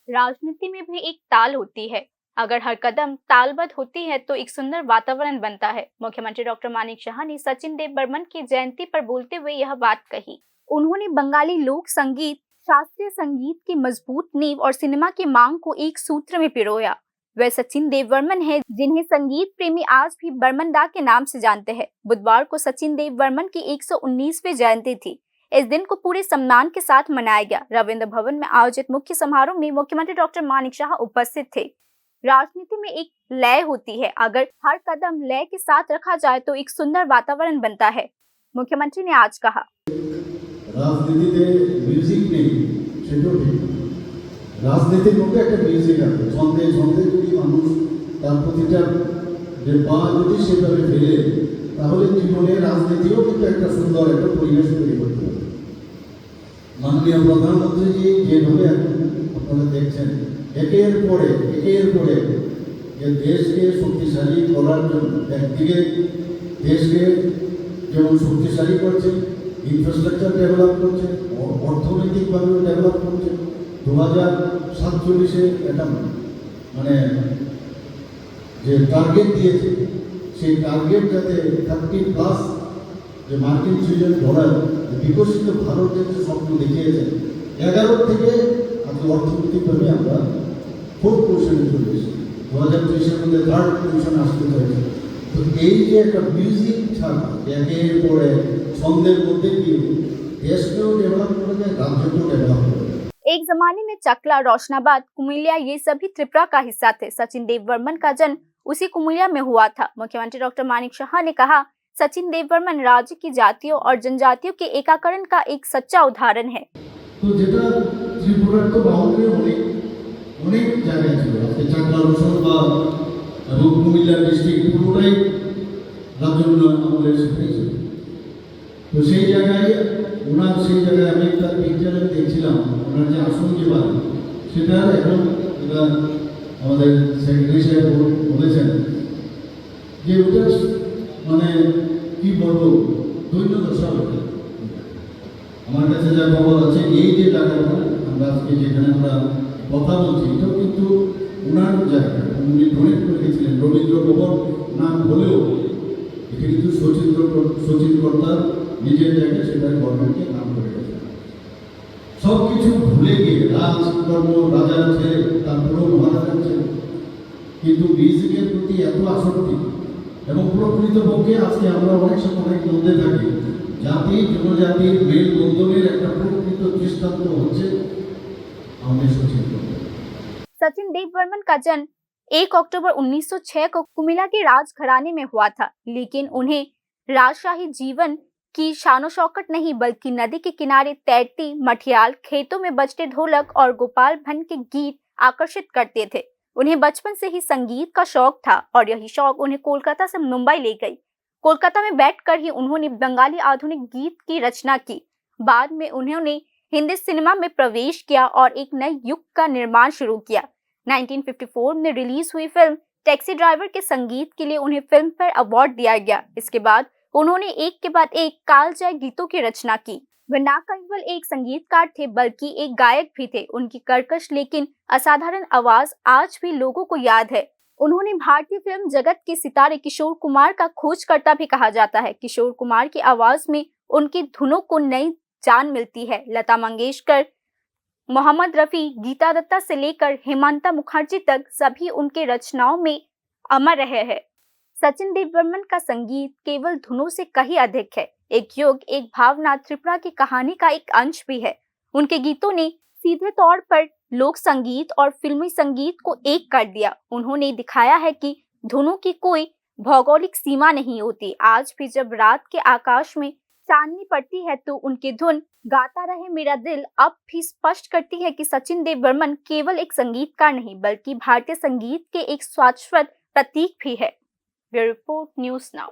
राजनीति में भी एक ताल होती है। अगर हर कदम तालबद्ध होती है तो एक सुंदर वातावरण बनता है। मुख्यमंत्री डॉक्टर मानिक शाह ने सचिन देव बर्मन की जयंती पर बोलते हुए यह बात कही। उन्होंने बंगाली लोक संगीत, शास्त्रीय संगीत की मजबूत नींव और सिनेमा की मांग को एक सूत्र में पिरोया। वह सचिन देव बर्मन है जिन्हें संगीत प्रेमी आज भी बर्मन दा के नाम से जानते हैं। बुधवार को सचिन देव बर्मन की 119वीं जयंती थी। इस दिन को पूरे सम्मान के साथ मनाया गया। रविंद्र भवन में आयोजित मुख्य समारोह में मुख्यमंत्री डॉक्टर मानिक शाह उपस्थित थे। राजनीति में एक लय होती है। अगर हर कदम लय के साथ रखा जाए तो एक सुंदर वातावरण बनता है। मुख्यमंत्री ने आज कहा, রাজনীতিতে মিউজিক নেই সেটাও ঠিক। রাজনীতির মধ্যে একটা মিউজিক আছে, ছন্দে ছন্দে যদি মানুষ তার প্রতিটা যে পা যদি সেভাবে ফেলে তাহলে জীবনে রাজনীতিও কিন্তু একটা সুন্দর একটা পরিবেশ তৈরি করতে পারে। মাননীয় প্রধানমন্ত্রীজি যেভাবে এখন আপনারা দেখছেন একের পরে যে দেশকে শক্তিশালী করার জন্য একদিকে দেশকে যেমন শক্তিশালী করছে, ইনফ্রাস্ট্রাকচার ডেভেলপ করছে, অর্থনৈতিকভাবেও ডেভেলপ করছে। 2047-এ একটা মানে যে টার্গেট দিয়েছে সেই টার্গেট যাতে 30+ যে মার্কিন ট্রিলিয়ন ডলার বিকশিত ভারতের যে স্বপ্ন দেখিয়েছে 11 থেকে আজকে অর্থনৈতিকভাবে আমরা 4th পজিশনে চলে এসেছি। 2030-এর মধ্যে 3rd পজিশনে আসতে চাইছে। তো এই যে একটা মিউজিক ছাড়া একের পরে ছন্দের মধ্যে গিয়ে देश को डेवलप करेंगे, राज्य को डेवलप करेंगे। एक जमाने में चकला, रोशनाबाद, कुमिलिया ये सभी त्रिपुरा का हिस्सा थे। सचिन देव बर्मन का जन्म उसी कुमिलिया में हुआ था। मुख्यमंत्री डॉक्टर मानिक शाह ने कहा, सचिन देव बर्मन राज्य की जातियों और जनजातियों के एकाकरण का एक सच्चा उदाहरण है। तो जेटा त्रिपुरा तो बाउंड्री অনেক জায়গায় ছিল, আজকে চাকলা, রোশনবাদ এবং কুমিল্লা ডিস্ট্রিক্ট পুরোটাই রাজ্য উন্নয়ন আমলের হয়েছিল। তো সেই জায়গায় আমি একটা পিকচারে দেখছিলাম, ওনার যে আসন যে বাড়ি সেটা এখন এটা আমাদের সেক্রেটারি সাহেব বলেছেন যে ওটা মানে কি বলবো দৈন্যদশা হতে। আমার কাছে যা খবর আছে এই যে জায়গাটা আমরা আজকে যেখানে আমরা কথা বলছি এটাও কিন্তু ওনার জায়গা, উনি ডোনেট করে গেছিলেন। রবীন্দ্র ভবন নাম হলেও এটা কিন্তু সচিন কর্তার নিজের জায়গায় সেটা গভর্নমেন্টকে নাম করে গেছে। সব কিছু ভুলে গিয়ে রাজকর্ম রাজার ছেলে তারপরেও মহারাজার ছেলে, কিন্তু মিউজিকের প্রতি এত আসক্তি এবং প্রকৃতপক্ষে আজকে আমরা অনেক মধ্যে থাকি। জাতি জনজাতির মেলবন্ধনের একটা প্রকৃত দৃষ্টান্ত হচ্ছে আমাদের সচিন। सचिन देव बर्मन का जन्म 1 अक्टूबर 1906 को कुमिल्ला के राजघराने में हुआ था, लेकिन उन्हें राजशाही जीवन की शानो शौकत नहीं बल्कि नदी के किनारे तैरती मठियाल, खेतों में बजते ढोलक और गोपाल भट्ट के गीत आकर्षित करते थे। उन्हें बचपन से ही संगीत का शौक था और यही शौक उन्हें कोलकाता से मुंबई ले गई। कोलकाता में बैठकर ही उन्होंने बंगाली आधुनिक गीत की रचना की। बाद में उन्होंने हिंदी सिनेमा में प्रवेश किया और एक नए युग का निर्माण शुरू किया। 1954 में रिलीज हुई फिल्म टैक्सी ड्राइवर के संगीत के लिए उन्हें फिल्म फेयर अवार्ड दिया गया। इसके बाद उन्होंने एक के बाद एक कालजयी गीतों की रचना की। वे न केवल एक संगीतकार थे बल्कि एक गायक भी थे। उनकी कर्कश लेकिन असाधारण आवाज आज भी लोगों को याद है। उन्होंने भारतीय फिल्म जगत के सितारे किशोर कुमार का खोजकर्ता भी कहा जाता है। किशोर कुमार की आवाज में उनकी धुनों को नई जान मिलती है। लता मंगेशकर, मोहम्मद रफी, गीता दत्ता से लेकर हेमंता मुखर्जी तक सभी उनके रचनाओं में अमर रहे हैं। सचिन देव बर्मन का संगीत केवल धुनों से कहीं अधिक है। एक युग, एक भावना, त्रिपुरा की कहानी का एक अंश भी है। उनके गीतों ने सीधे तौर पर लोक संगीत और फिल्मी संगीत को एक कर दिया। उन्होंने दिखाया है कि धुनों की कोई भौगोलिक सीमा नहीं होती। आज भी जब रात के आकाश में चांदनी पड़ती है तो उनकी धुन गाता रहे मेरा दिल अब भी स्पष्ट करती है कि सचिन देव बर्मन केवल एक संगीतकार नहीं बल्कि भारतीय संगीत के एक शाश्वत प्रतीक भी है। Bureau report, news now.